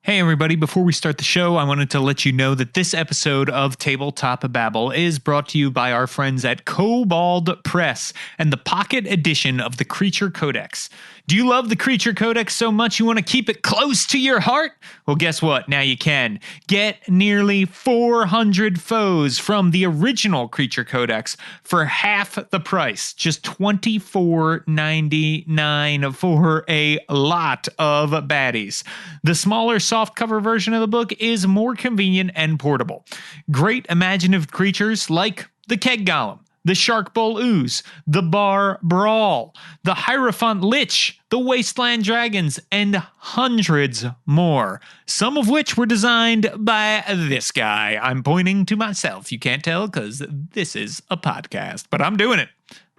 Hey everybody, before we start the show, I wanted to let you know that this episode of Tabletop Babble is brought to you by our friends at Kobold Press and the Pocket Edition of the Creature Codex. Do you love the Creature Codex so much you want to keep it close to your heart? Well, guess what? Now you can. Get nearly 400 foes from the original Creature Codex for half the price, just $24.99 for a lot of baddies. The smaller softcover version of the book is more convenient and portable. Great imaginative creatures like the Keg Golem, the Shark Bowl Ooze, the Bar Brawl, the Hierophant Lich, the Wasteland Dragons, and hundreds more. Some of which were designed by this guy. I'm pointing to myself. You can't tell because this is a podcast, but I'm doing it.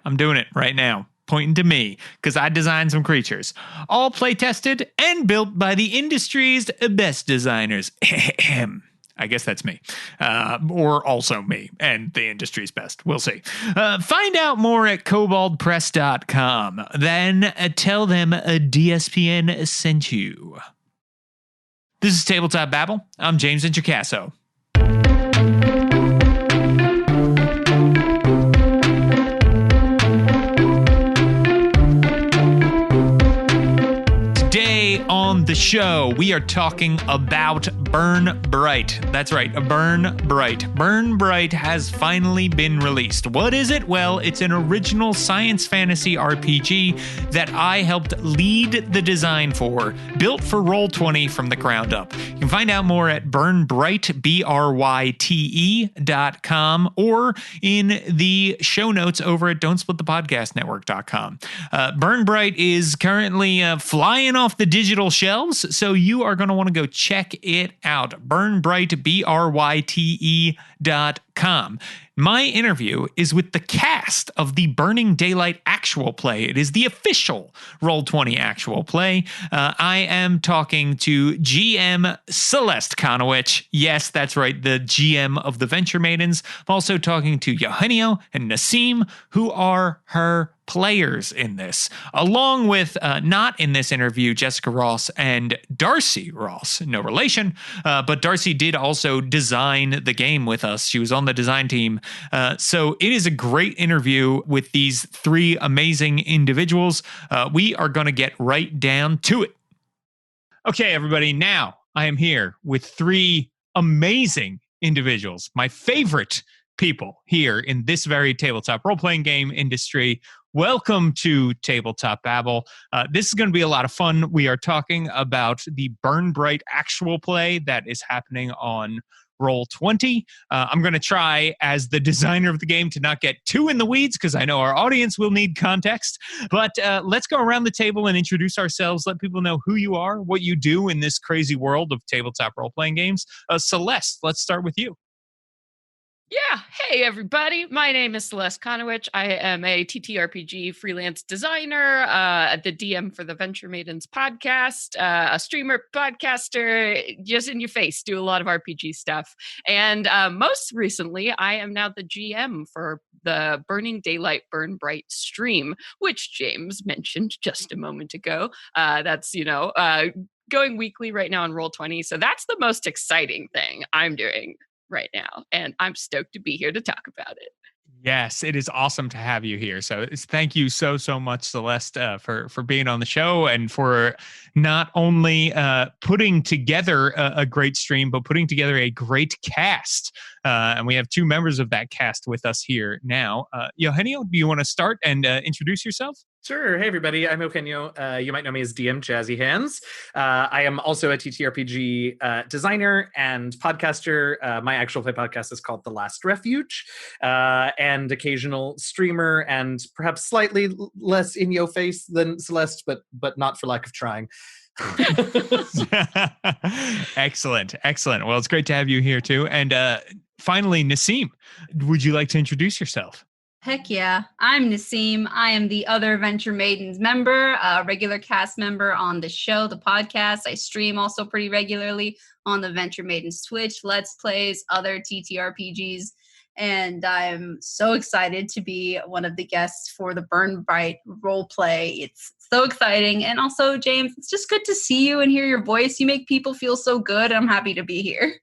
I'm doing it right now. Pointing to me, because I designed some creatures. All play tested and built by the industry's best designers. I guess that's me. Or also me and the industry's best. We'll see. Find out more at koboldpress.com. Then tell them a DSPN sent you. This is Tabletop Babble. I'm James Introcaso. On the show, we are talking about Burn Bryte. That's right, Burn Bryte. Burn Bryte has finally been released. What is it? Well, it's an original science fantasy RPG that I helped lead the design for, built for Roll20 from the ground up. You can find out more at burnbryte, BRYTE.com, or in the show notes over at don'tsplitthepodcastnetwork.com. Burn Bryte is currently flying off the digital shelves, so you are going to want to go check it out. Burnbryte, BRYTE.com. My interview is with the cast of the Burning Daylight actual play. It is the official Roll20 actual play. I am talking to GM Celeste Konowich. Yes, that's right, the GM of the Venture Maidens. I'm also talking to Eugenio and Nassim, who are her players in this, along with, not in this interview, Jessica Ross and Darcy Ross. No relation, but Darcy did also design the game with us. She was on the design team. So it is a great interview with these three amazing individuals. We are going to get right down to it. Okay, everybody, now I am here with three amazing individuals, my favorite people here in this very tabletop role-playing game industry. Welcome to Tabletop Babble. This is going to be a lot of fun. We are talking about the Burn Bryte actual play that is happening on Roll20. I'm going to try, as the designer of the game, to not get too in the weeds because I know our audience will need context. But let's go around the table and introduce ourselves. Let people know who you are, what you do in this crazy world of tabletop role-playing games. Celeste, let's start with you. Yeah. Hey, everybody. My name is Celeste Konowich. I am a TTRPG freelance designer, the DM for the Venture Maidens podcast, a streamer, podcaster, just in your face, do a lot of RPG stuff. And most recently, I am now the GM for the Burning Daylight Burn Bryte stream, which James mentioned just a moment ago. That's, going weekly right now on Roll20. So that's the most exciting thing I'm doing right now, and I'm stoked to be here to talk about it. Yes, it is awesome to have you here. So thank you so much, Celeste, for being on the show and for not only putting together a great stream, but putting together a great cast. And we have two members of that cast with us here now. Eugenio, do you want to start and introduce yourself? Sure. Hey, everybody. I'm Eugenio. You might know me as DM Jazzy Hands. I am also a TTRPG designer and podcaster. My actual play podcast is called The Last Refuge, and occasional streamer, and perhaps slightly less in your face than Celeste, but not for lack of trying. Excellent. Well, it's great to have you here too. And finally, Nassim, would you like to introduce yourself? Heck yeah. I'm Nassim. I am the other Venture Maidens member, a regular cast member on the show, the podcast. I stream also pretty regularly on the Venture Maidens Twitch, Let's Plays, other TTRPGs. and I'm so excited to be one of the guests for the Bryte role play. It's so exciting. And also, James, it's just good to see you and hear your voice. You make people feel so good. I'm happy to be here.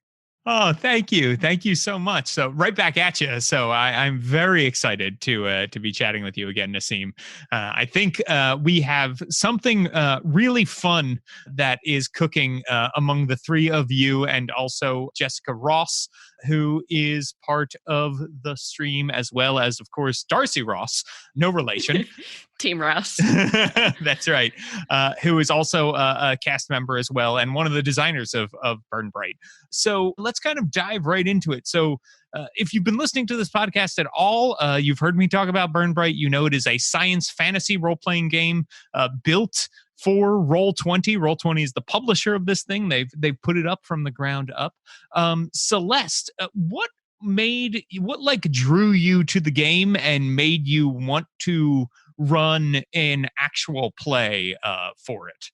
Oh, thank you. Thank you so much. So right back at you. So I'm very excited to be chatting with you again, Nassim. I think we have something really fun that is cooking among the three of you, and also Jessica Ross, who is part of the stream, as well as, of course, Darcy Ross, no relation. Team Ross. That's right. Who is also a cast member as well, and one of the designers of Bryte. So let's kind of dive right into it. So if you've been listening to this podcast at all, you've heard me talk about Bryte. You know it is a science fantasy role-playing game built for Roll20. Roll20 is the publisher of this thing. They've put it up from the ground up. Celeste, what drew you to the game and made you want to run an actual play for it?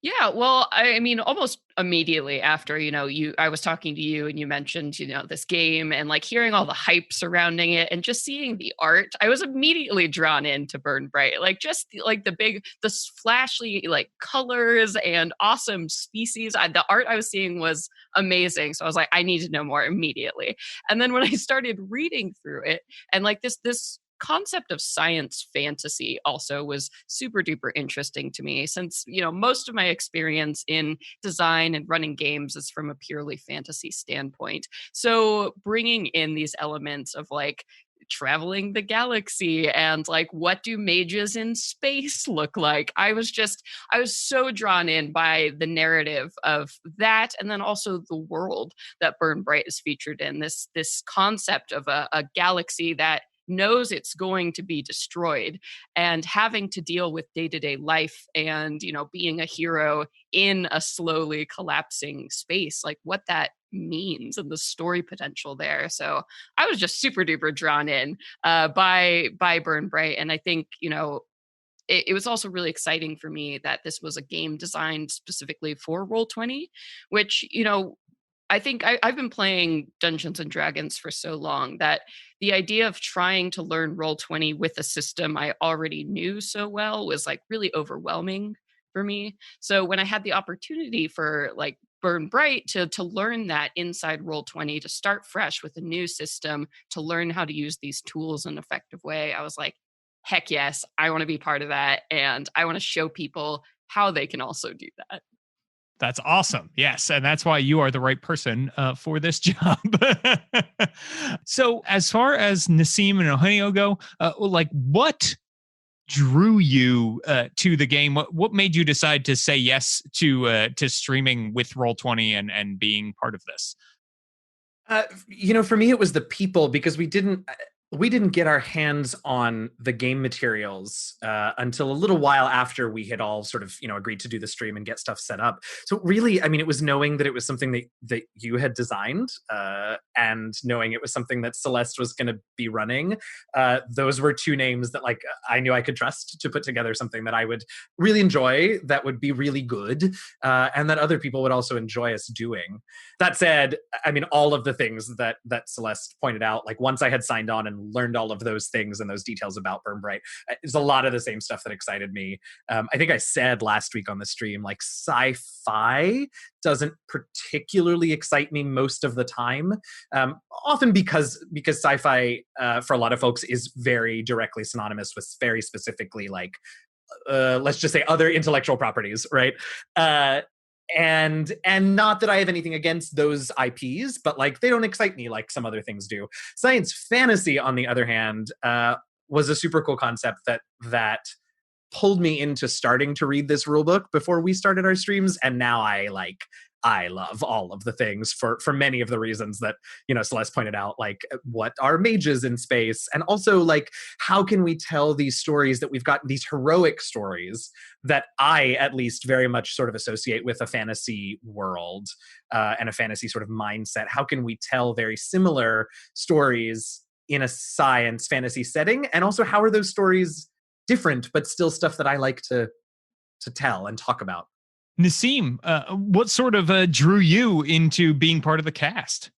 Yeah, well, I mean, almost immediately after, I was talking to you and you mentioned, this game, and like hearing all the hype surrounding it and just seeing the art, I was immediately drawn into Bryte. Like just like the flashy like colors and awesome species. The art I was seeing was amazing. So I was like, I need to know more immediately. And then when I started reading through it, and like this concept of science fantasy also was super duper interesting to me, since most of my experience in design and running games is from a purely fantasy standpoint. So bringing in these elements of like traveling the galaxy and like what do mages in space look like, I was so drawn in by the narrative of that, and then also the world that Bryte is featured in, this concept of a galaxy that knows it's going to be destroyed, and having to deal with day-to-day life and being a hero in a slowly collapsing space, like what that means and the story potential there. So I was just super duper drawn in by Bryte, and I think it was also really exciting for me that this was a game designed specifically for Roll20, which I think I've been playing Dungeons and Dragons for so long that the idea of trying to learn Roll20 with a system I already knew so well was like really overwhelming for me. So when I had the opportunity for like Bryte to learn that inside Roll20, to start fresh with a new system, to learn how to use these tools in an effective way, I was like, heck yes, I want to be part of that. And I want to show people how they can also do that. That's awesome. Yes. And that's why you are the right person for this job. So as far as Nassim and Eugenio go, like what drew you to the game? What made you decide to say yes to streaming with Roll20 and being part of this? For me, it was the people, because we didn't get our hands on the game materials until a little while after we had all sort of, agreed to do the stream and get stuff set up. So really, I mean, it was knowing that it was something that you had designed and knowing it was something that Celeste was going to be running. Those were two names that like I knew I could trust to put together something that I would really enjoy, that would be really good, and that other people would also enjoy us doing. That said, I mean, all of the things that Celeste pointed out, like once I had signed on and learned all of those things and those details about Bryte, there's a lot of the same stuff that excited me. I think I said last week on the stream, like sci-fi doesn't particularly excite me most of the time, often because sci-fi for a lot of folks is very directly synonymous with very specifically like let's just say other intellectual properties, right? And not that I have anything against those IPs, but like they don't excite me like some other things do. Science fantasy, on the other hand, was a super cool concept that pulled me into starting to read this rulebook before we started our streams, and now I love all of the things for many of the reasons that Celeste pointed out, like what are mages in space, and also like how can we tell these stories that we've got, these heroic stories that I at least very much sort of associate with a fantasy world and a fantasy sort of mindset. How can we tell very similar stories in a science fantasy setting, and also how are those stories different but still stuff that I like to tell and talk about? Nassim, what sort of drew you into being part of the cast?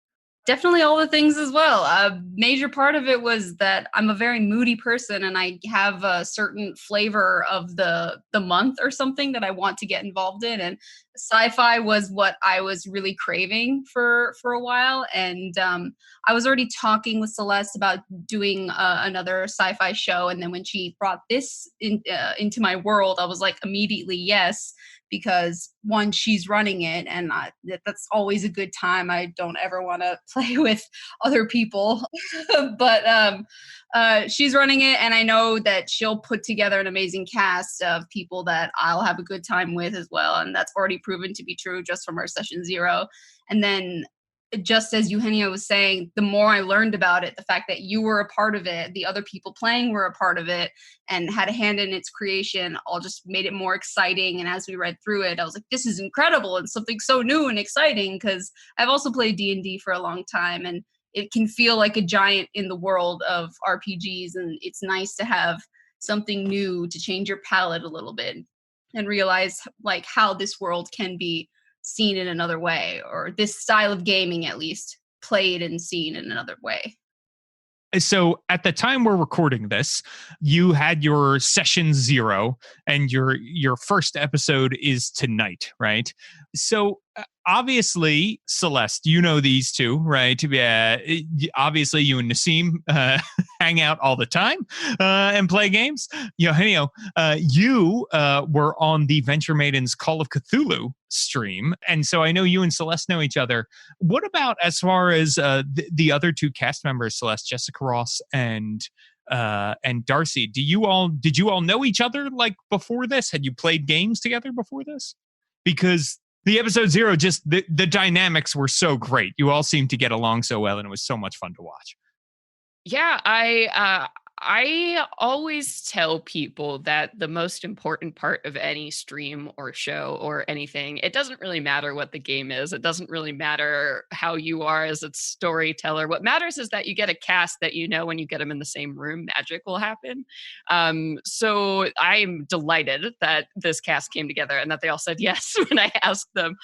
Definitely all the things as well. A major part of it was that I'm a very moody person and I have a certain flavor of the month or something that I want to get involved in. And sci-fi was what I was really craving for a while. And I was already talking with Celeste about doing another sci-fi show. And then when she brought this into my world, I was like immediately yes, because one, she's running it, and that's always a good time. I don't ever want to play with other people, but she's running it, and I know that she'll put together an amazing cast of people that I'll have a good time with as well, and that's already proven to be true just from our session 0. And then, just as Eugenia was saying, the more I learned about it, the fact that you were a part of it, the other people playing were a part of it and had a hand in its creation, all just made it more exciting. And as we read through it, I was like, this is incredible and something so new and exciting, because I've also played D&D for a long time, and it can feel like a giant in the world of RPGs, and it's nice to have something new to change your palette a little bit and realize like how this world can be seen in another way, or this style of gaming at least played and seen in another way. So at the time we're recording this, you had your session 0 and your first episode is tonight, right? So obviously, Celeste, you know these two, right? Obviously, you and Nassim hang out all the time and play games. Eugenio, you were on the Venture Maidens Call of Cthulhu stream, and so I know you and Celeste know each other. What about as far as the other two cast members, Celeste, Jessica Ross and Darcy? Did you all know each other like before this? Had you played games together before this? Because the episode 0, just the dynamics were so great. You all seemed to get along so well, and it was so much fun to watch. Yeah, I always tell people that the most important part of any stream or show or anything, it doesn't really matter what the game is. It doesn't really matter how you are as a storyteller. What matters is that you get a cast that when you get them in the same room, magic will happen. So I'm delighted that this cast came together and that they all said yes when I asked them.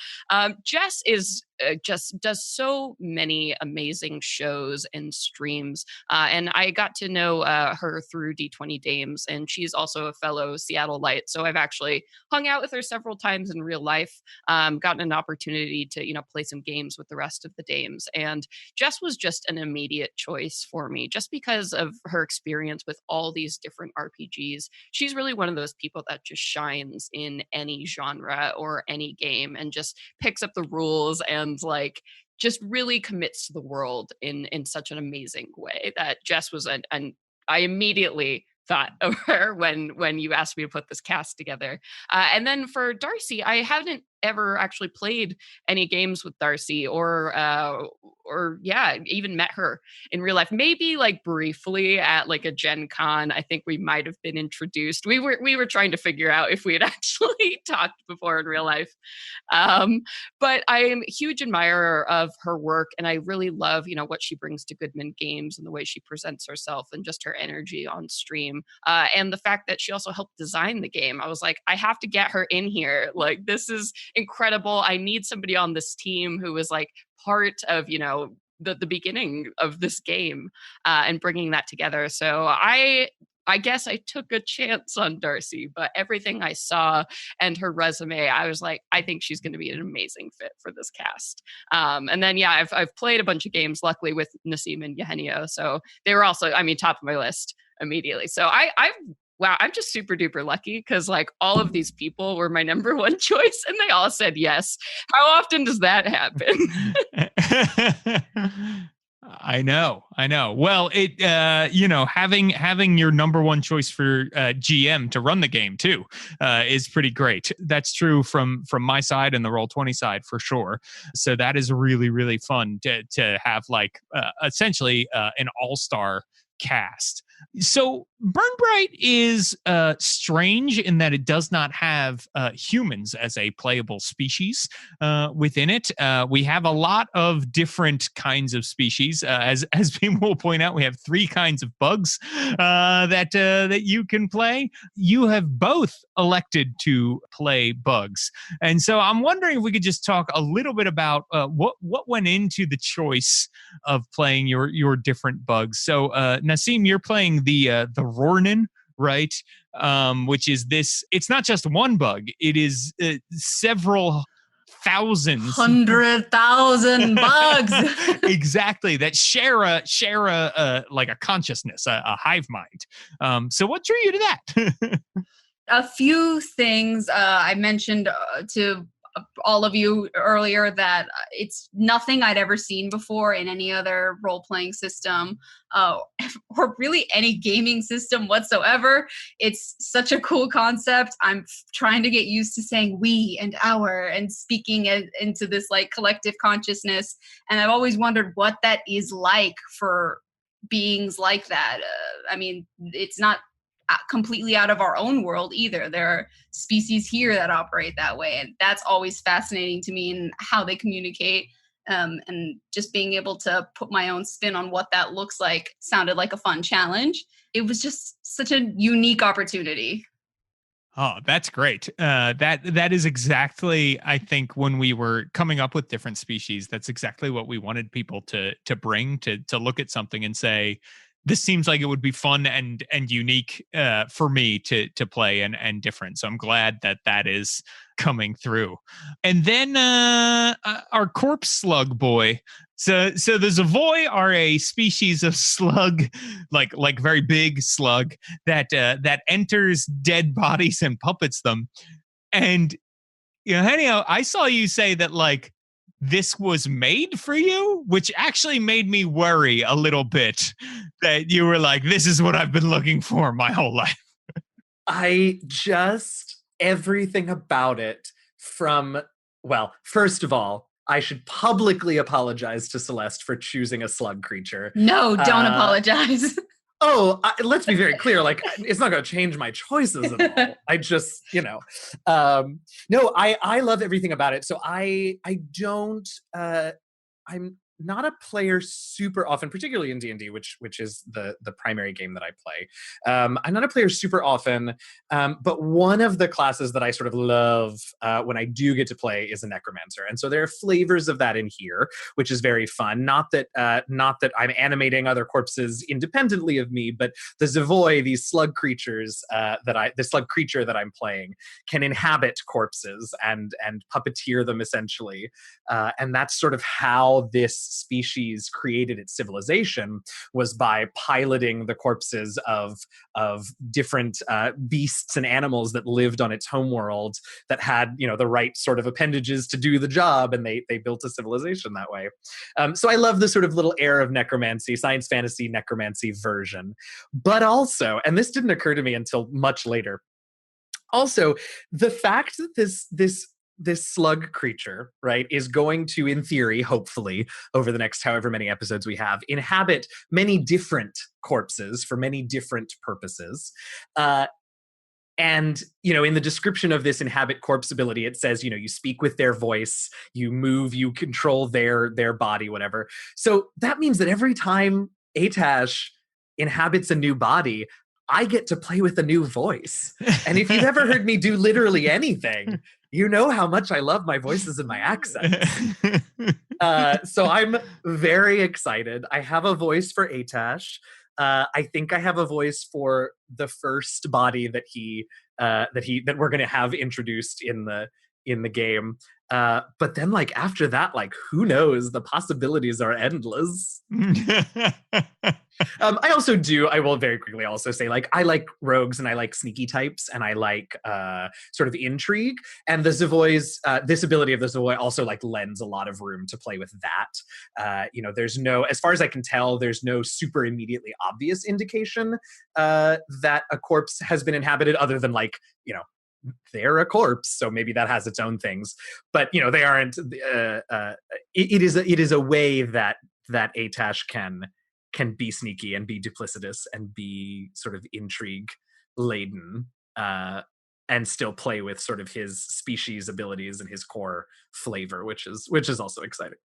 Jess is just does so many amazing shows and streams. And I got to know her through D20 Dames, and she's also a fellow Seattleite. So I've actually hung out with her several times in real life, gotten an opportunity to, play some games with the rest of the Dames. And Jess was just an immediate choice for me, just because of her experience with all these different RPGs. She's really one of those people that just shines in any genre or any game and just picks up the rules and just really commits to the world in such an amazing way that Jess was I immediately thought of her when you asked me to put this cast together. And then for Darcy, I hadn't ever actually played any games with Darcy or even met her in real life. Maybe briefly at a Gen Con. I think we might have been introduced. We were trying to figure out if we had actually talked before in real life. But I am a huge admirer of her work, and I really love, what she brings to Goodman Games and the way she presents herself and just her energy on stream. And the fact that she also helped design the game. I was like, I have to get her in here. This is incredible. I need somebody on this team who was part of, the beginning of this game and bringing that together. So I guess I took a chance on Darcy, but everything I saw and her resume, I was like, I think she's going to be an amazing fit for this cast. And then, I've played a bunch of games, luckily, with Nassim and Eugenio. So they were also, top of my list immediately. So I'm just super duper lucky because all of these people were my number one choice and they all said yes. How often does that happen? I know. Well, it having your number one choice for GM to run the game too is pretty great. That's true from my side and the Roll20 side for sure. So that is really, really fun to have essentially an all-star cast. So Burn Bright is strange in that it does not have humans as a playable species within it. We have a lot of different kinds of species. As people will point out, we have 3 kinds of bugs that you can play. You have both elected to play bugs, and so I'm wondering if we could just talk a little bit about what went into the choice of playing your different bugs. So Nassim, you're playing the Rornin, right? Which is this. It's not just one bug. It is several thousands, 100,000 bugs. Exactly, that share a like a consciousness, a hive mind. So what drew you to that? A few things I mentioned to all of you earlier that it's nothing I'd ever seen before in any other role-playing system or really any gaming system whatsoever. It's such a cool concept. I'm trying to get used to saying we and our and speaking into this like collective consciousness. And I've always wondered what that is like for beings like that. I mean, it's not completely out of our own world either. There are species here that operate that way, and that's always fascinating to me and how they communicate. And just being able to put my own spin on what that looks like sounded like a fun challenge. It was just such a unique opportunity. Oh, that's great. That is exactly, I think, when we were coming up with different species, that's exactly what we wanted people to bring to look at something and say, this seems like it would be fun and unique for me to play and different. So I'm glad that is coming through. And then our corpse slug boy. So the Zavoy are a species of slug, like very big slug that enters dead bodies and puppets them. And anyhow, I saw you say that like this was made for you, which actually made me worry a little bit that you were like, this is what I've been looking for my whole life. Everything about it first of all, I should publicly apologize to Celeste for choosing a slug creature. No, don't apologize. Let's be very clear. Like, it's not going to change my choices at all. I just, no, I love everything about it. So I'm not a player super often, particularly in D&D, which is the primary game that I play. I'm not a player super often, but one of the classes that I sort of love when I do get to play is a necromancer, and so there are flavors of that in here, which is very fun. Not that I'm animating other corpses independently of me, but the Zavoy, these slug creatures the slug creature that I'm playing, can inhabit corpses and puppeteer them essentially, and that's sort of how this species created its civilization, was by piloting the corpses of different beasts and animals that lived on its homeworld that had the right sort of appendages to do the job, and they built a civilization that way. So I love the sort of little air of necromancy, science fantasy necromancy version, but also, and this didn't occur to me until much later, also the fact that this slug creature, right, is going to, in theory, hopefully, over the next however many episodes we have, inhabit many different corpses for many different purposes. And, in the description of this inhabit corpse ability, it says, you speak with their voice, you move, you control their body, whatever. So that means that every time Atash inhabits a new body, I get to play with a new voice. And if you've ever heard me do literally anything, you know how much I love my voices and my accents. So I'm very excited. I have a voice for Atash. I think I have a voice for the first body that we're going to have introduced in the game. But then, like, after that, like, who knows? The possibilities are endless. I will very quickly also say, like, I like rogues and I like sneaky types and I like sort of intrigue. And the Zavoy's, this ability of the Zavoy also like lends a lot of room to play with that. There's no, as far as I can tell, there's no super immediately obvious indication that a corpse has been inhabited other than like, they're a corpse, so maybe that has its own things. But they aren't. It is a way that Atash can be sneaky and be duplicitous and be sort of intrigue laden, and still play with sort of his species abilities and his core flavor, which is also exciting.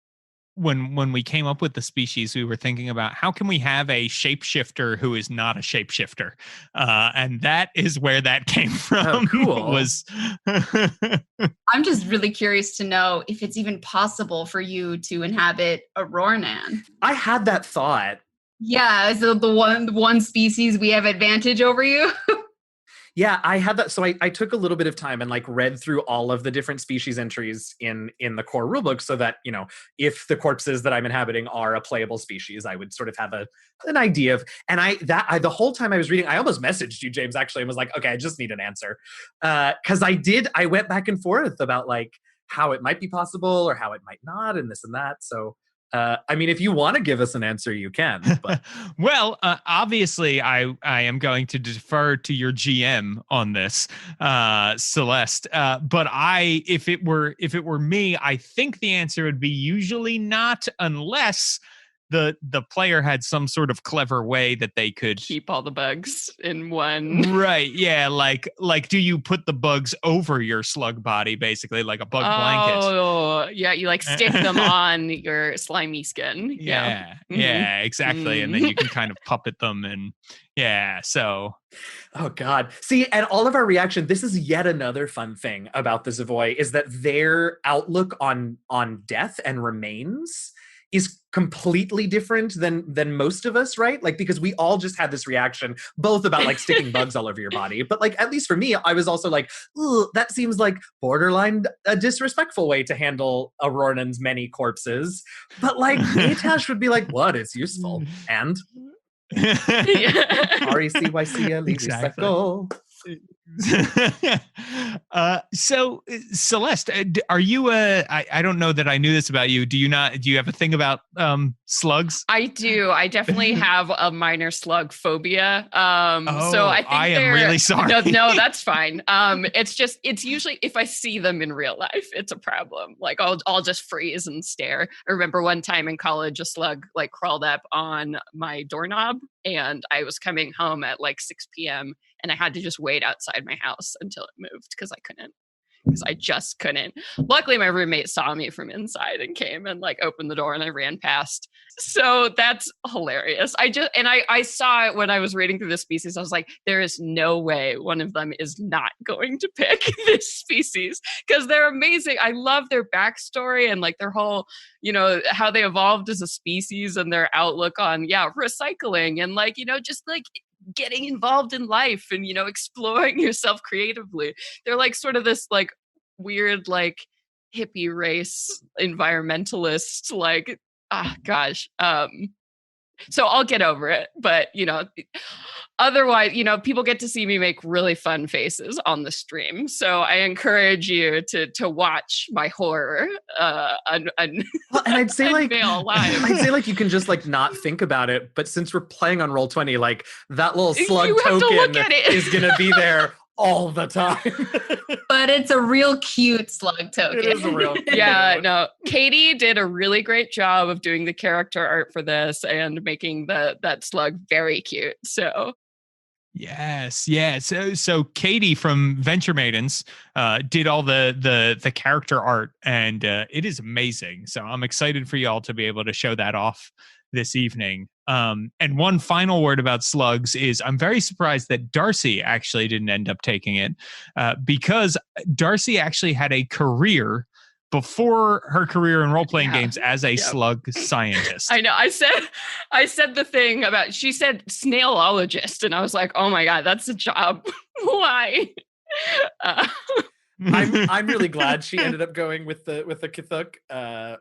When we came up with the species, we were thinking about how can we have a shapeshifter who is not a shapeshifter, and that is where that came from. Oh, cool. Was I'm just really curious to know if it's even possible for you to inhabit a Rornan. I had that thought. Yeah, so the one species we have advantage over you. Yeah, I had that. So I took a little bit of time and like read through all of the different species entries in the core rulebook, so that, you know, if the corpses that I'm inhabiting are a playable species, I would sort of have an idea of. And the whole time I was reading, I almost messaged you, James, actually, and was like, okay, I just need an answer, because I went back and forth about like how it might be possible or how it might not, and this and that. So. I mean, if you want to give us an answer, you can. But. Well, obviously, I am going to defer to your GM on this, Celeste. But if it were me, I think the answer would be usually not, unless the player had some sort of clever way that they could keep all the bugs in one. Right. Yeah. Like, do you put the bugs over your slug body, basically, like a bug blanket? Oh, yeah. You like stick them on your slimy skin. Yeah. Mm-hmm. Yeah, exactly. And then you can kind of puppet them, and yeah. So. Oh God. See, and all of our reaction, this is yet another fun thing about the Zavoy, is that their outlook on death and remains is completely different than most of us, right? Like, because we all just had this reaction, both about like sticking bugs all over your body, but like, at least for me, I was also like, that seems like borderline a disrespectful way to handle a Rornan's many corpses. But like, Atash would be like, what? It's useful. And RECYC, exactly. So Celeste, are you I don't know that I knew this about you. Do you have a thing about slugs? I do. I definitely have a minor slug phobia. So I think I am really sorry. No, that's fine. It's usually if I see them in real life, it's a problem. Like I'll just freeze and stare. I remember one time in college, a slug like crawled up on my doorknob, and I was coming home at like 6 p.m. and I had to just wait outside my house until it moved because I just couldn't. Luckily, my roommate saw me from inside and came and like opened the door, and I ran past. So that's hilarious. I saw it when I was reading through the species. I was like, there is no way one of them is not going to pick this species, because they're amazing. I love their backstory and like their whole, how they evolved as a species and their outlook on, recycling and like, just like getting involved in life and, exploring yourself creatively. They're like sort of this like weird, like hippie race environmentalist, like, gosh. So I'll get over it. But, otherwise, people get to see me make really fun faces on the stream. So I encourage you to watch my horror. And I'd say like, I'd say like you can just like not think about it. But since we're playing on Roll20, like that little slug token is going to be there all the time. But it's a real cute slug token. It is a real cute. Yeah, no. Katie did a really great job of doing the character art for this and making that slug very cute. So yes, yeah. So Katie from Venture Maidens did all the character art, and it is amazing. So I'm excited for y'all to be able to show that off this evening. And one final word about slugs is I'm very surprised that Darcy actually didn't end up taking it, because Darcy actually had a career before her career in role-playing games as a slug scientist. I know. I said the thing about, she said snailologist, and I was like, oh my God, that's a job. Why? I'm really glad she ended up going with the Kithuk,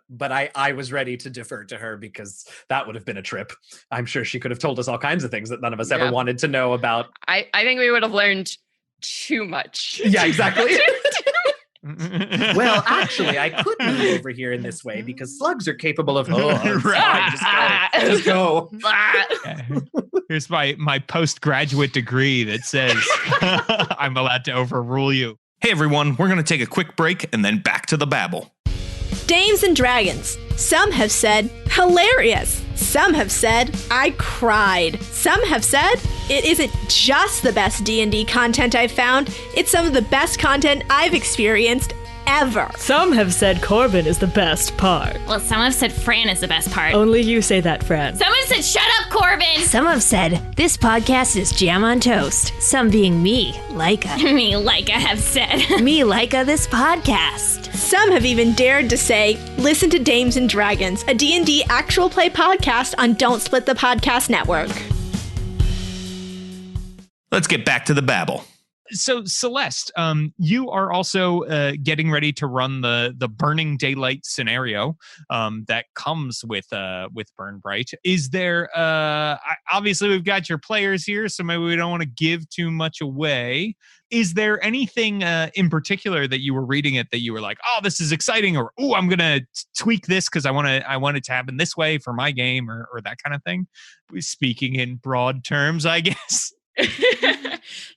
but I was ready to defer to her because that would have been a trip. I'm sure she could have told us all kinds of things that none of us ever wanted to know about. I think we would have learned too much. Yeah, exactly. Well, actually, I could move over here in this way because slugs are capable of. Just go. Here's my postgraduate degree that says I'm allowed to overrule you. Hey everyone, we're going to take a quick break and then back to the babble. Dames and Dragons. Some have said hilarious. Some have said I cried. Some have said it isn't just the best D&D content I've found, it's some of the best content I've experienced ever. Some have said Corbin is the best part. Well, some have said Fran is the best part. Only you say that, Fran. Some have said, shut up, Corbin! Some have said, this podcast is jam on toast. Some being me, Leica. Me, Leica, have said. Me, Leica, this podcast. Some have even dared to say, listen to Dames and Dragons, a D&D actual play podcast on Don't Split the Podcast Network. Let's get back to the babble. So Celeste, you are also getting ready to run the Burning Daylight scenario that comes with Burn Bryte. Is there obviously we've got your players here, so maybe we don't want to give too much away. Is there anything in particular that you were reading it that you were like, oh, this is exciting, or oh, I'm gonna tweak this because I want it to happen this way for my game, or that kind of thing? Speaking in broad terms, I guess.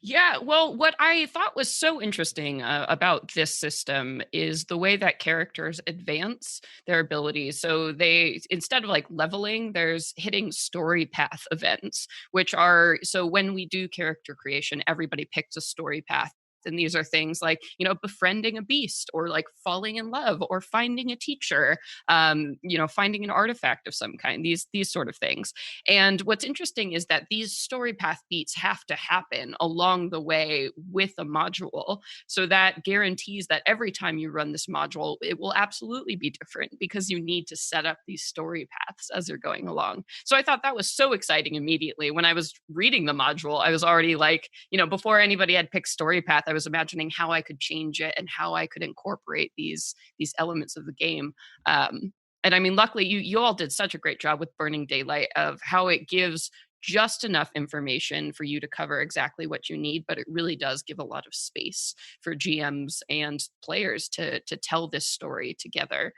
Yeah, well, what I thought was so interesting about this system is the way that characters advance their abilities. So they, instead of like leveling, there's hitting story path events, which are, so when we do character creation, everybody picks a story path. And these are things like, befriending a beast, or like falling in love, or finding a teacher, finding an artifact of some kind, these sort of things. And what's interesting is that these story path beats have to happen along the way with a module. So that guarantees that every time you run this module, it will absolutely be different, because you need to set up these story paths as you're going along. So I thought that was so exciting immediately. When I was reading the module, I was already like, before anybody had picked story path, I was imagining how I could change it and how I could incorporate these elements of the game. And I mean, luckily, you all did such a great job with Burning Daylight of how it gives just enough information for you to cover exactly what you need, but it really does give a lot of space for GMs and players to tell this story together.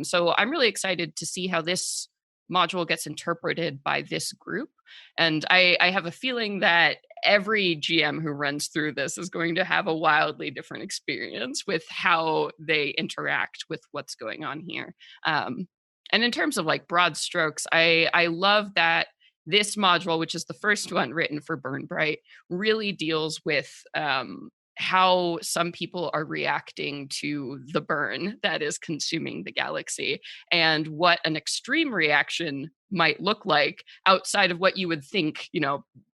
So I'm really excited to see how this module gets interpreted by this group. And I have a feeling that every GM who runs through this is going to have a wildly different experience with how they interact with what's going on here. And in terms of like broad strokes, I love that this module, which is the first one written for Burn Bryte, really deals with how some people are reacting to the burn that is consuming the galaxy, and what an extreme reaction might look like outside of what you would think,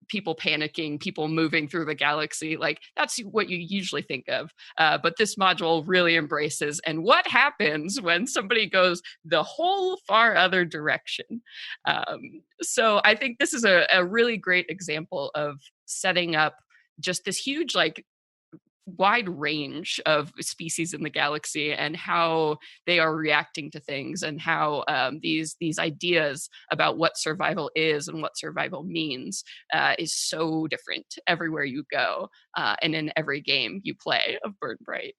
people panicking, people moving through the galaxy. Like, that's what you usually think of. But this module really embraces, and what happens when somebody goes the whole far other direction. So I think this is a really great example of setting up just this huge, like, wide range of species in the galaxy and how they are reacting to things, and how these ideas about what survival is and what survival means is so different everywhere you go, and in every game you play of Burn Bryte.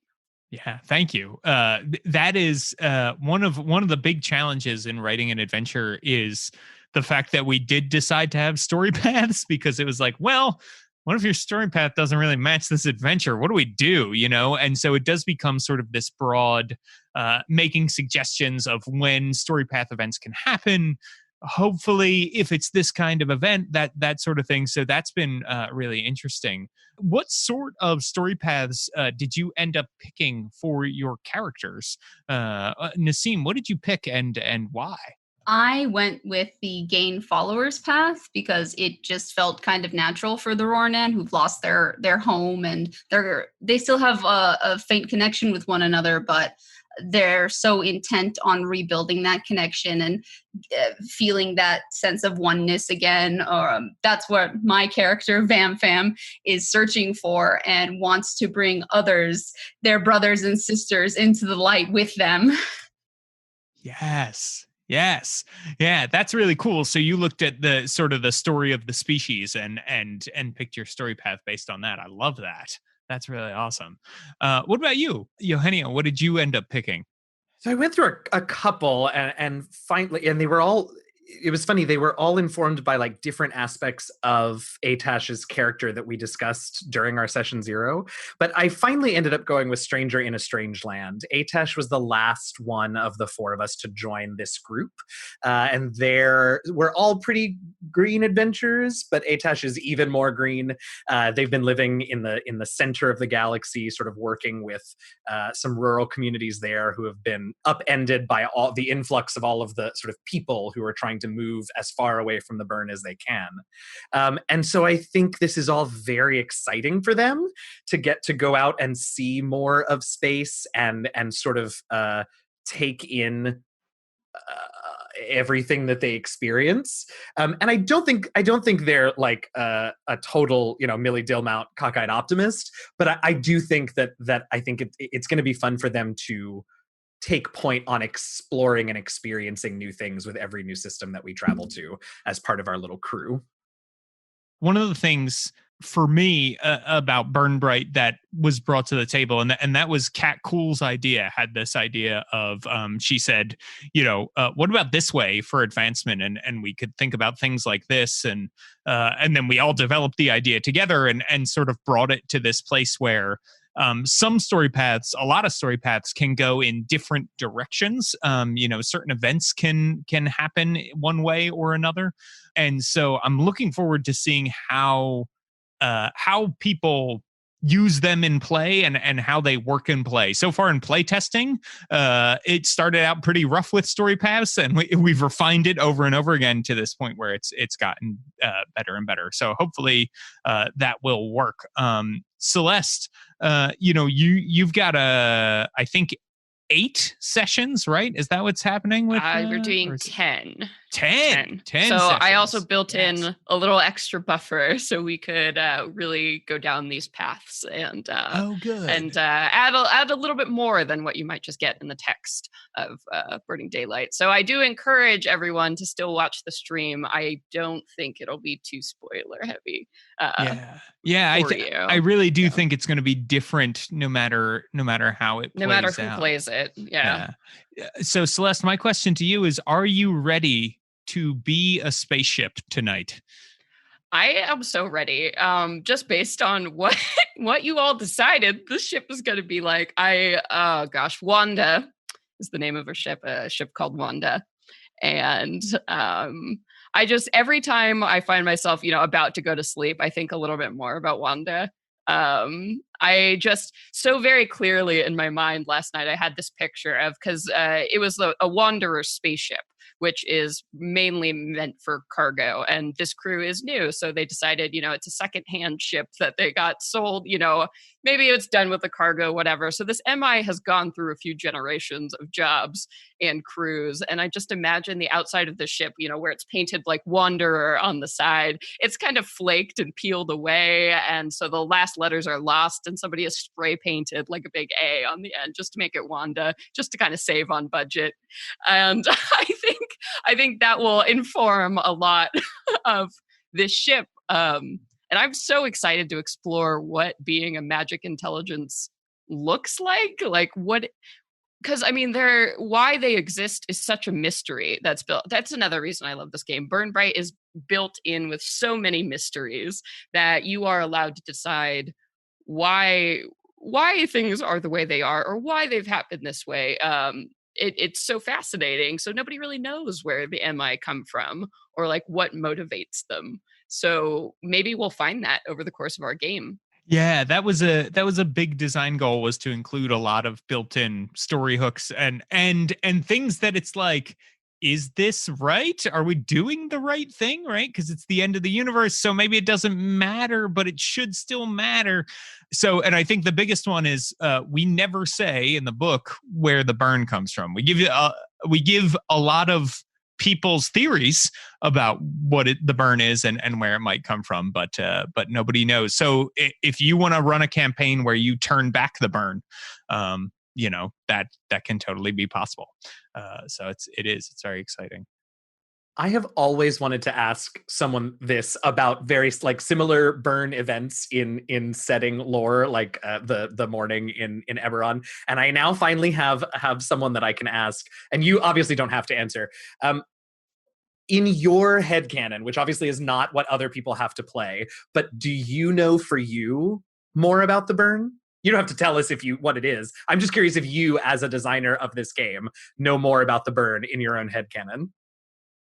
Yeah, thank you. That is one of the big challenges in writing an adventure, is the fact that we did decide to have story paths, because it was like, well, what if your story path doesn't really match this adventure? What do we do? And so it does become sort of this broad, making suggestions of when story path events can happen. Hopefully, if it's this kind of event, that sort of thing. So that's been really interesting. What sort of story paths did you end up picking for your characters? Nassim, what did you pick, and why? I went with the gain followers path because it just felt kind of natural for the Roranan, who've lost their home, and they still have a faint connection with one another, but they're so intent on rebuilding that connection and feeling that sense of oneness again. That's what my character, Vam Fam, is searching for, and wants to bring others, their brothers and sisters, into the light with them. Yes. Yeah, that's really cool. So you looked at the sort of the story of the species and picked your story path based on that. I love that. That's really awesome. What about you, Eugenio? What did you end up picking? So I went through a couple and finally, and they were all it was funny. They were all informed by like different aspects of Atash's character that we discussed during our session 0. But I finally ended up going with Stranger in a Strange Land. Atash was the last one of the 4 of us to join this group. And we're all pretty green adventurers, but Atash is even more green. They've been living in the center of the galaxy, sort of working with some rural communities there who have been upended by all the influx of all of the sort of people who are trying to move as far away from the burn as they can. And so I think this is all very exciting for them to get to go out and see more of space and sort of take in everything that they experience. And I don't think they're like a total, Millie Dillmount cockeyed optimist, but I do think that I think it's going to be fun for them to take point on exploring and experiencing new things with every new system that we travel to as part of our little crew. One of the things for me about Burn Bryte that was brought to the table, and that was Kat Cool's idea, had this idea of, she said, what about this way for advancement? And we could think about things like this. And then we all developed the idea together and sort of brought it to this place where some story paths, a lot of story paths can go in different directions. Certain events can happen one way or another. And so I'm looking forward to seeing how people use them in play and how they work in play. So far in play testing, it started out pretty rough with story paths, and we've refined it over and over again to this point where it's gotten better and better. So hopefully that will work. Celeste, you've got I think 8 sessions, right? Is that what's happening with? We're doing 10. 10 So sessions. I also built in a little extra buffer so we could really go down these paths and good. And add a little bit more than what you might just get in the text of Burning Daylight. So I do encourage everyone to still watch the stream. I don't think it'll be too spoiler heavy. I really do think it's going to be different no matter how it plays out. No matter who plays it. Yeah. So Celeste, my question to you is, are you ready to be a spaceship tonight? I am so ready. Just based on what you all decided, this ship is going to be like. Wanda is the name of her ship, a ship called Wanda. And I just, every time I find myself, about to go to sleep, I think a little bit more about Wanda. I just so very clearly in my mind last night, I had this picture of, because it was a Wanderer spaceship, which is mainly meant for cargo. And this crew is new. So they decided, it's a secondhand ship that they got sold, maybe it's done with the cargo, whatever. So this MI has gone through a few generations of jobs and crews. And I just imagine the outside of the ship, where it's painted like Wanderer on the side, it's kind of flaked and peeled away. And so the last letters are lost and somebody has spray painted like a big A on the end just to make it Wanda, just to kind of save on budget. And I think that will inform a lot of this ship. And I'm so excited to explore what being a magic intelligence looks like what, because why they exist is such a mystery that's built. That's another reason I love this game. Burn Bryte is built in with so many mysteries that you are allowed to decide why things are the way they are or why they've happened this way. It's so fascinating. So nobody really knows where the MI come from or like what motivates them. So maybe we'll find that over the course of our game. Yeah, that was a big design goal, was to include a lot of built-in story hooks and things that it's like, is this right? Are we doing the right thing? Right? Because it's the end of the universe. So maybe it doesn't matter, but it should still matter. So, and I think the biggest one is we never say in the book where the burn comes from. We give a lot of people's theories about what the burn is and where it might come from, but nobody knows. So if you want to run a campaign where you turn back the burn, that can totally be possible. So it's very exciting. I have always wanted to ask someone this about very like similar burn events in setting lore, like the morning in Eberron, and I now finally have someone that I can ask. And you obviously don't have to answer. in your headcanon, which obviously is not what other people have to play, but do you know for you more about the burn? You don't have to tell us what it is. I'm just curious if you, as a designer of this game, know more about the burn in your own headcanon.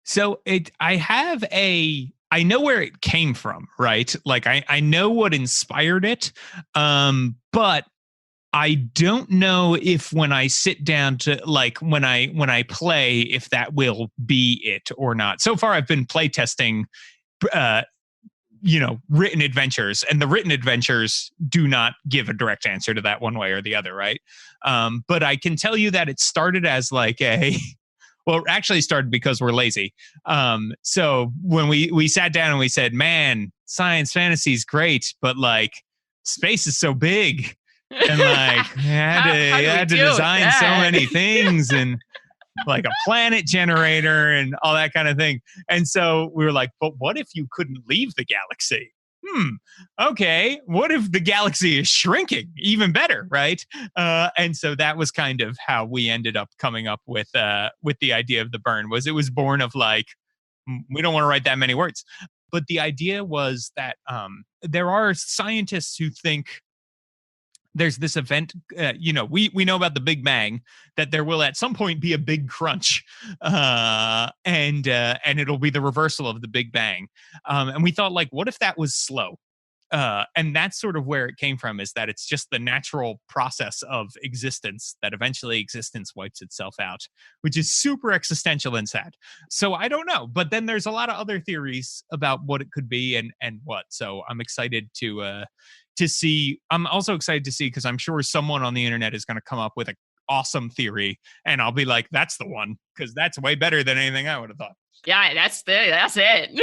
So I know where it came from, right? Like I know what inspired it. But I don't know if when I sit down to like when I play, if that will be it or not. So far I've been playtesting written adventures, and the written adventures do not give a direct answer to that one way or the other, right? But I can tell you that it started as like well, it actually started because we're lazy. So when we sat down and we said, man, science fantasy is great, but like space is so big. And like I had to design so many things and like a planet generator and all that kind of thing. And so we were like, but what if you couldn't leave the galaxy? Okay, what if the galaxy is shrinking? Even better, right? And so that was kind of how we ended up coming up with the idea of the burn. It was born of like, we don't want to write that many words. But the idea was that there are scientists who think there's this event, we know about the Big Bang, that there will at some point be a big crunch, and it'll be the reversal of the Big Bang. And we thought, like, what if that was slow? And that's sort of where it came from, is that it's just the natural process of existence that eventually existence wipes itself out, which is super existential and sad. So I don't know. But then there's a lot of other theories about what it could be and what. So I'm excited to see. I'm also excited to see, because I'm sure someone on the internet is going to come up with an awesome theory, and I'll be like, that's the one, because that's way better than anything I would have thought. Yeah, that's it.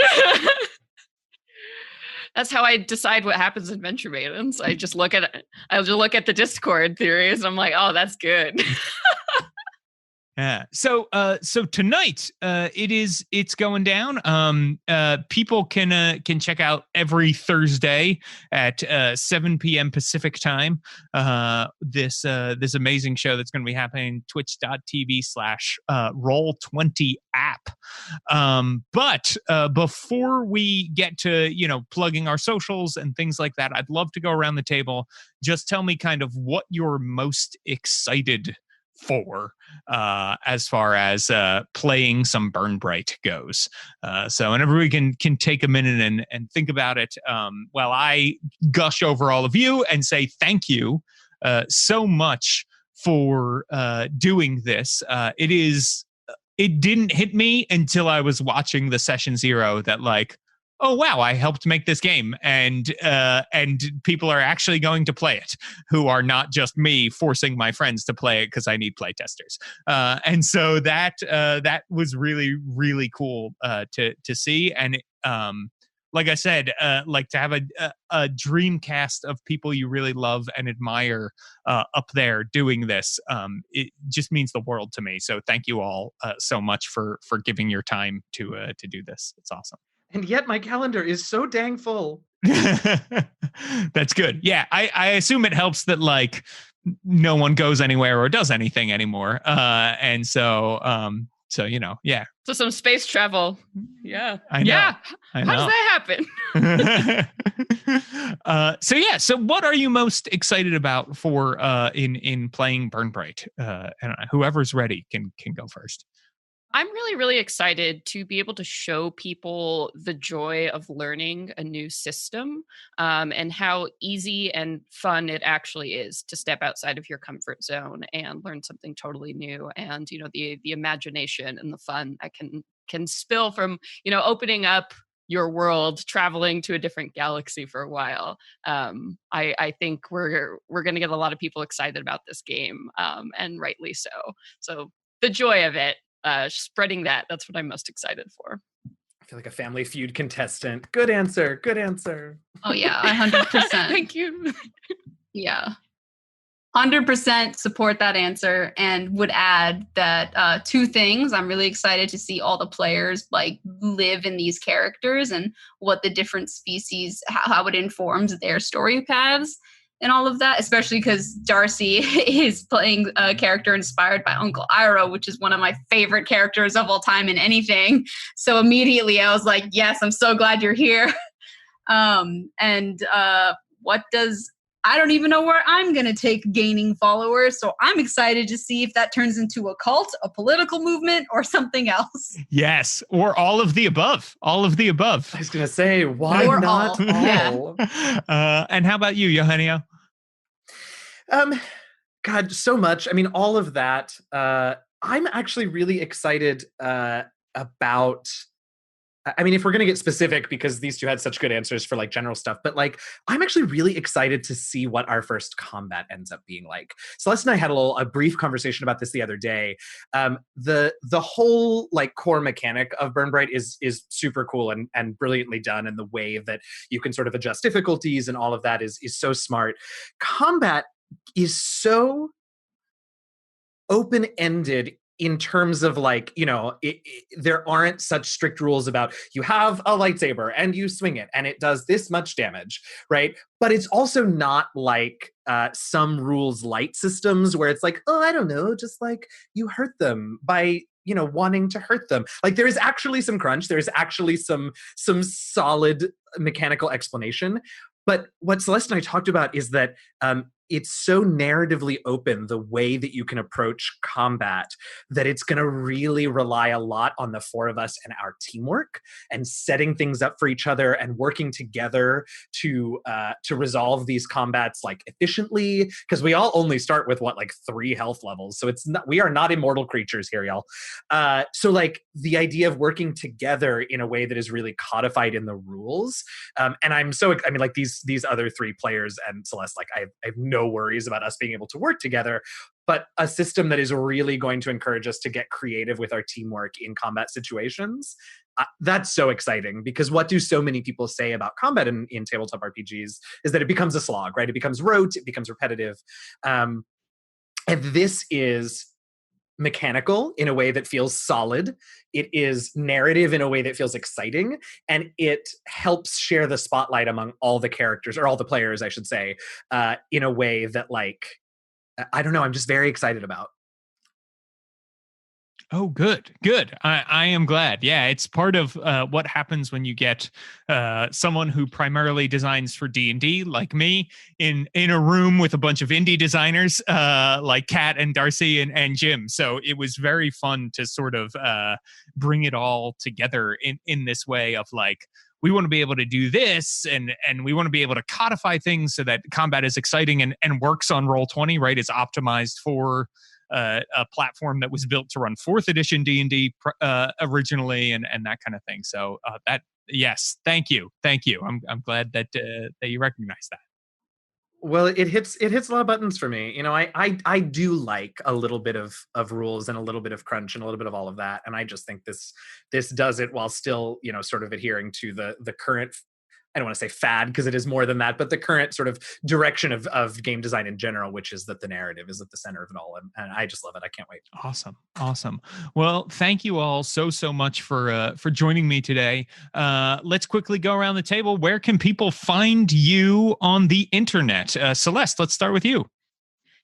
That's how I decide what happens in Venture Maidens. I just look at the Discord theories. I'm like, oh, that's good. Yeah. So tonight, it's going down. People can check out every Thursday at 7 p.m. Pacific time. This amazing show that's going to be happening, twitch.tv/roll20app. But before we get to plugging our socials and things like that, I'd love to go around the table. Just tell me kind of what you're most excited for as far as playing some Bryte goes. So and everybody can take a minute and think about it while I gush over all of you and say thank you so much for doing this. It didn't hit me until I was watching the session 0 that like, oh wow, I helped make this game, and people are actually going to play it, who are not just me forcing my friends to play it because I need play testers. And so that was really, really cool to see. And like I said, like to have a dream cast of people you really love and admire up there doing this, it just means the world to me. So thank you all so much for giving your time to do this. It's awesome. And yet my calendar is so dang full. That's good. Yeah, I assume it helps that like no one goes anywhere or does anything anymore. And so yeah. So some space travel. Yeah. I know. Yeah. I know. How does that happen? So what are you most excited about for in playing Bryte? And whoever's ready can go first. I'm really, really excited to be able to show people the joy of learning a new system, and how easy and fun it actually is to step outside of your comfort zone and learn something totally new. And, the imagination and the fun that can spill from, opening up your world, traveling to a different galaxy for a while. I think we're going to get a lot of people excited about this game, and rightly so. So the joy of it. Spreading that's what I'm most excited for. I feel like a Family Feud contestant. Good answer. Oh yeah, 100%. Thank you. Yeah, 100% support that answer, and would add that 2 things. I'm really excited to see all the players like live in these characters and what the different species, how it informs their story paths. in all of that, especially because Darcy is playing a character inspired by Uncle Iroh, which is one of my favorite characters of all time in anything. So immediately I was like, yes, I'm so glad you're here. I don't even know where I'm going to take gaining followers. So I'm excited to see if that turns into a cult, a political movement, or something else. Yes, or all of the above. All of the above. I was going to say, why Or not all. all? Yeah. And how about you, Eugenio? God, so much. I mean, all of that. I'm actually really excited about. I mean, if we're going to get specific, because these two had such good answers for like general stuff, but like, I'm actually really excited to see what our first combat ends up being like. Celeste and I had a brief conversation about this the other day. The whole like core mechanic of Burn Bryte is super cool and brilliantly done, and the way that you can sort of adjust difficulties and all of that is so smart. Combat is so open-ended in terms of like, there aren't such strict rules about you have a lightsaber and you swing it and it does this much damage, right? But it's also not like some rules light systems where it's like, oh, I don't know, just like you hurt them by wanting to hurt them. Like there is actually some crunch. There is actually some solid mechanical explanation. But what Celeste and I talked about is that it's so narratively open, the way that you can approach combat, that it's going to really rely a lot on the four of us and our teamwork and setting things up for each other and working together to resolve these combats like efficiently, because we all only start with 3 health levels. So we are not immortal creatures here, y'all. So like the idea of working together in a way that is really codified in the rules. And I'm so, I mean, like these other 3 players and Celeste, like I have no worries about us being able to work together, but a system that is really going to encourage us to get creative with our teamwork in combat situations. That's so exciting, because what do so many people say about combat in tabletop RPGs is that it becomes a slog, right? It becomes rote, it becomes repetitive. And this is mechanical in a way that feels solid. It is narrative in a way that feels exciting, and it helps share the spotlight among all the characters, or all the players, I should say, in a way that, like, I don't know, I'm just very excited about. Oh, good. I am glad. Yeah, it's part of what happens when you get someone who primarily designs for D&D, like me, in a room with a bunch of indie designers like Kat and Darcy and Jim. So it was very fun to sort of bring it all together in this way of like, we want to be able to do this, and we want to be able to codify things so that combat is exciting and works on Roll20, right? It's optimized for a platform that was built to run 4th edition D&D originally, and that kind of thing. So yes, thank you. I'm glad that you recognize that. Well, it hits a lot of buttons for me. I do like a little bit of rules and a little bit of crunch and a little bit of all of that, and I just think this does it while still sort of adhering to the current, I don't want to say fad, because it is more than that, but the current sort of direction of game design in general, which is that the narrative is at the center of it all. And I just love it. I can't wait. Awesome. Well, thank you all so much for joining me today. Let's quickly go around the table. Where can people find you on the internet? Celeste, let's start with you.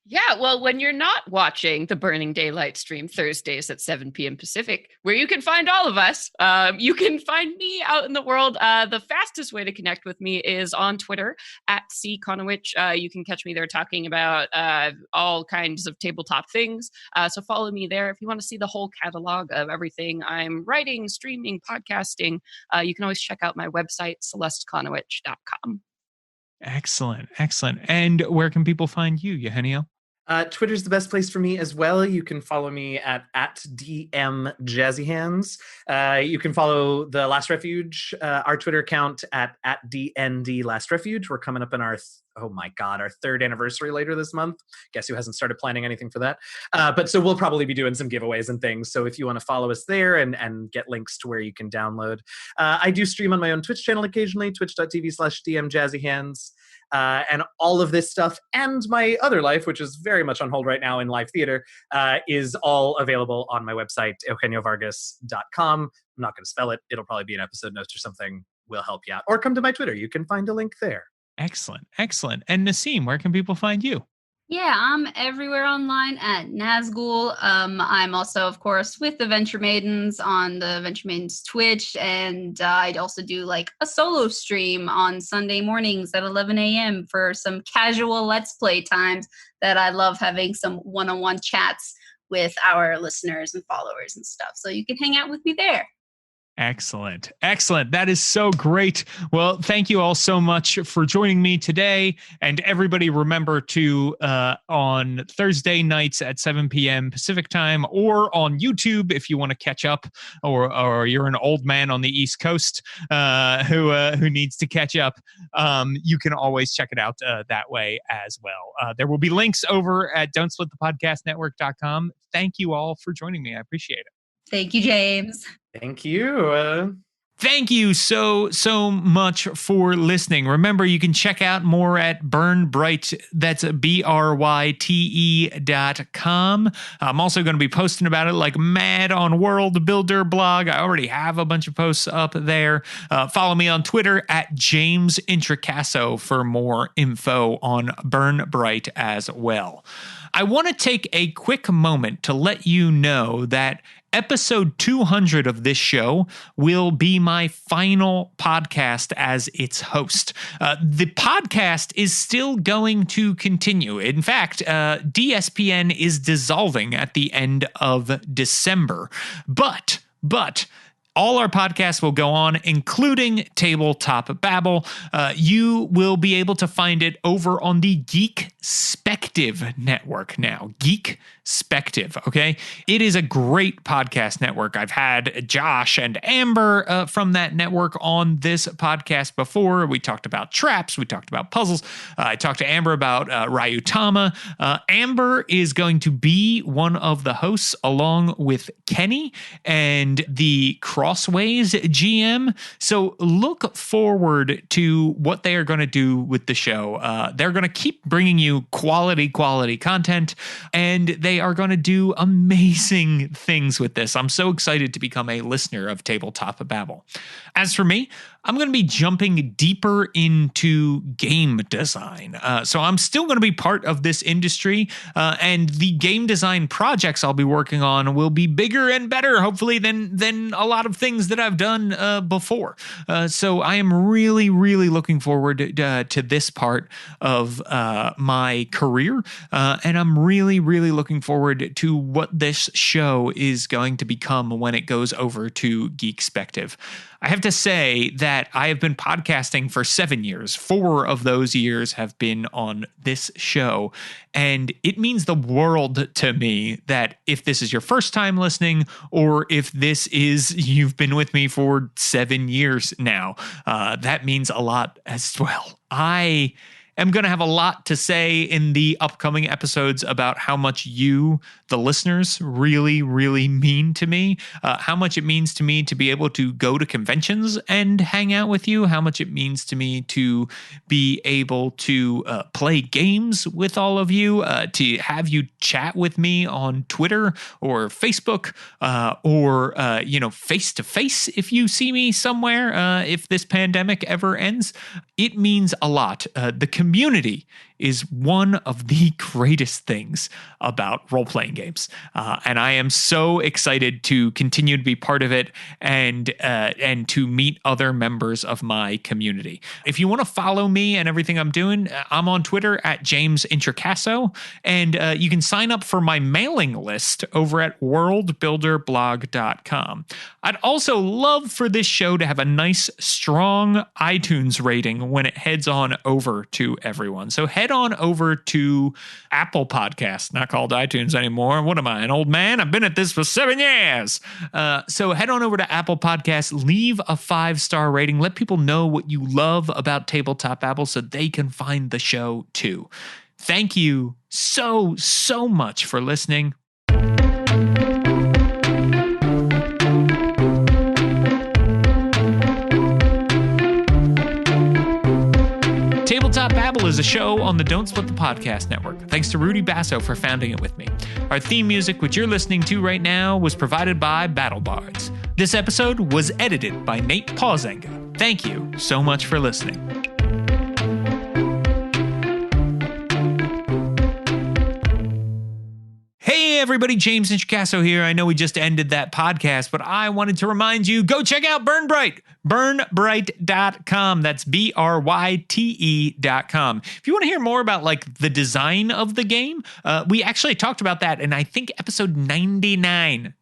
Yeah, well, when you're not watching the Burning Daylight stream Thursdays at 7 p.m. Pacific, where you can find all of us, you can find me out in the world. The fastest way to connect with me is on Twitter at @ckonowitch. You can catch me there talking about all kinds of tabletop things. So follow me there if you want to see the whole catalog of everything I'm writing, streaming, podcasting. You can always check out my website, celesteconowitch.com. Excellent. And where can people find you, Eugenio? Twitter's the best place for me as well. You can follow me at DM Jazzy Hands. You can follow the Last Refuge, our Twitter account at DND Last Refuge. We're coming up in our 3rd anniversary later this month. Guess who hasn't started planning anything for that? But so we'll probably be doing some giveaways and things. So if you want to follow us there and get links to where you can download. I do stream on my own Twitch channel occasionally, twitch.tv/DM Jazzy Hands. And all of this stuff and my other life, which is very much on hold right now in live theater, is all available on my website, eugeniovargas.com. I'm not going to spell it. It'll probably be an episode notes or something. We'll help you out. Or come to my Twitter. You can find a link there. Excellent. Excellent. And Nassim, where can people find you? Yeah, I'm everywhere online at Nazgul. I'm also, of course, with the Venture Maidens on the Venture Maidens Twitch, and I'd also do like a solo stream on Sunday mornings at 11 a.m. for some casual Let's Play times that I love having some one-on-one chats with our listeners and followers and stuff. So you can hang out with me there. Excellent. Excellent. That is so great. Well, thank you all so much for joining me today. And everybody remember to, on Thursday nights at 7 p.m. Pacific time, or on YouTube if you want to catch up, or you're an old man on the East Coast who needs to catch up, you can always check it out that way as well. There will be links over at don'tsplitthepodcastnetwork.com. Thank you all for joining me. I appreciate it. Thank you, James. Thank you. Thank you so much for listening. Remember, you can check out more at Bryte. That's BRYTE.com. I'm also going to be posting about it like mad on World Builder blog. I already have a bunch of posts up there. Follow me on Twitter at James Intricasso for more info on Bryte as well. I want to take a quick moment to let you know that episode 200 of this show will be my final podcast as its host. The podcast is still going to continue. In fact, DSPN is dissolving at the end of December. But all our podcasts will go on, including Tabletop Babble. You will be able to find it over on the Geekspective network now. Geekspective, okay? It is a great podcast network. I've had Josh and Amber from that network on this podcast before. We talked about traps. We talked about puzzles. I talked to Amber about Ryutama. Amber is going to be one of the hosts along with Kenny and the Crossways GM. So look forward to what they are going to do with the show. They're going to keep bringing you quality content, and they are going to do amazing things with this. I'm so excited to become a listener of Tabletop Babble. As for me, I'm going to be jumping deeper into game design. So I'm still going to be part of this industry, and the game design projects I'll be working on will be bigger and better, hopefully, than a lot of things that I've done before. So I am really looking forward to this part of my career, and I'm really looking forward to what this show is going to become when it goes over to Geekspective. I have to say that I have been podcasting for 7 years. 4 of those years have been on this show. And it means the world to me that if this is your first time listening, or if this is, you've been with me for 7 years now, that means a lot as well. I am going to have a lot to say in the upcoming episodes about how much you, the listeners, really mean to me, how much it means to me to be able to go to conventions and hang out with you, how much it means to me to be able to play games with all of you, to have you chat with me on Twitter or Facebook, or face to face if you see me somewhere, if this pandemic ever ends. It means a lot. The community is one of the greatest things about role-playing games. And I am so excited to continue to be part of it and to meet other members of my community. If you want to follow me and everything I'm doing, I'm on Twitter at James Intricasso, and you can sign up for my mailing list over at worldbuilderblog.com. I'd also love for this show to have a nice, strong iTunes rating when it heads on over to everyone. So head on over to Apple Podcasts, not called iTunes anymore. What am I, an old man? I've been at this for 7 years. So head on over to Apple Podcasts, leave a 5-star rating. Let people know what you love about Tabletop Babble so they can find the show too. Thank you so much for listening. Tabletop Babble is a show on the Don't Split the Podcast Network. Thanks to Rudy Basso for founding it with me. Our theme music, which you're listening to right now, was provided by Battle Bards. This episode was edited by Nate Pausenga. Thank you so much for listening. Hey everybody, James and Chicasso here. I know we just ended that podcast, but I wanted to remind you, go check out Burn Bryte. Burnbryte.com. That's BRYTE.com. If you want to hear more about like the design of the game, we actually talked about that in I think episode 99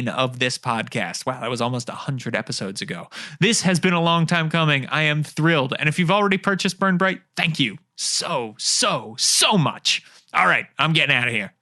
of this podcast. Wow, that was almost 100 episodes ago. This has been a long time coming. I am thrilled. And if you've already purchased Burn Bryte, thank you so much. All right, I'm getting out of here.